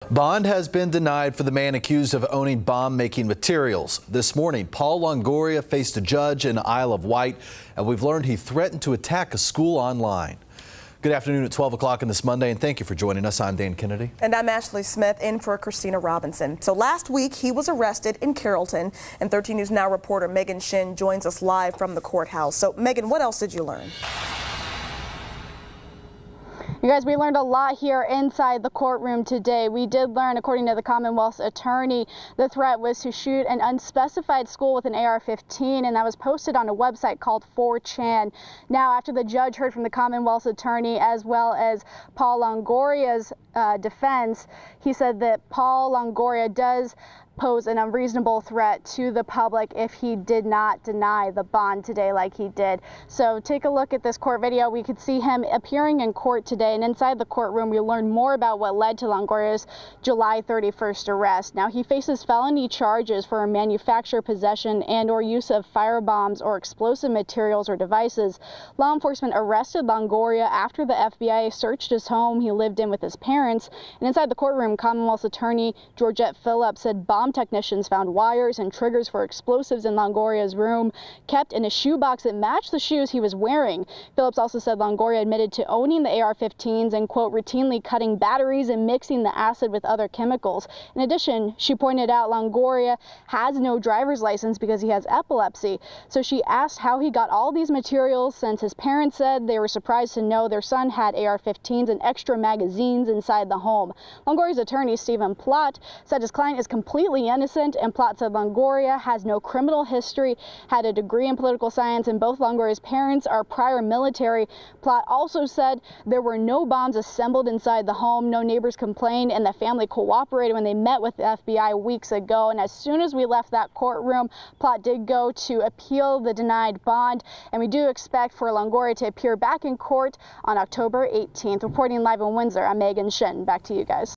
Bond has been denied for the man accused of owning bomb-making materials. This morning, Paul Longoria faced a judge in Isle of Wight, and we've learned he threatened to attack a school online. Good afternoon at 12 o'clock on this Monday, and thank you for joining us. I'm Dan Kennedy. And I'm Ashley Smith, in for Christina Robinson. So last week, he was arrested in Carrollton, and 13 News Now reporter Megan Shin joins us live from the courthouse. So, Megan, what else did you learn? You guys, we learned a lot here inside the courtroom today. We did learn, according to the Commonwealth's attorney, the threat was to shoot an unspecified school with an AR-15, and that was posted on a website called 4chan. Now, after the judge heard from the Commonwealth's attorney as well as Paul Longoria's defense, he said that Paul Longoria does pose an unreasonable threat to the public if he did not deny the bond today like he did. So take a look at this court video. We could see him appearing in court today, and inside the courtroom we learned more about what led to Longoria's July 31st arrest. Now, he faces felony charges for manufacture, possession, and or use of firebombs or explosive materials or devices. Law enforcement arrested Longoria after the FBI searched his home he lived in with his parents, and inside the courtroom, Commonwealth's attorney Georgette Phillips said bomb technicians found wires and triggers for explosives in Longoria's room, kept in a shoebox that matched the shoes he was wearing. Phillips also said Longoria admitted to owning the AR-15s and, quote, routinely cutting batteries and mixing the acid with other chemicals. In addition, she pointed out Longoria has no driver's license because he has epilepsy. So she asked how he got all these materials, since his parents said they were surprised to know their son had AR-15s and extra magazines inside the home. Longoria's attorney, Stephen Plott, said his client is completely innocent, and Plott said Longoria has no criminal history, had a degree in political science, and both Longoria's parents are prior military. Plott also said there were no bombs assembled inside the home, no neighbors complained, and the family cooperated when they met with the FBI weeks ago. And as soon as we left that courtroom, Plott did go to appeal the denied bond, and we do expect for Longoria to appear back in court on October 18th. Reporting live in Windsor, I'm Megan Shin. Back to you guys.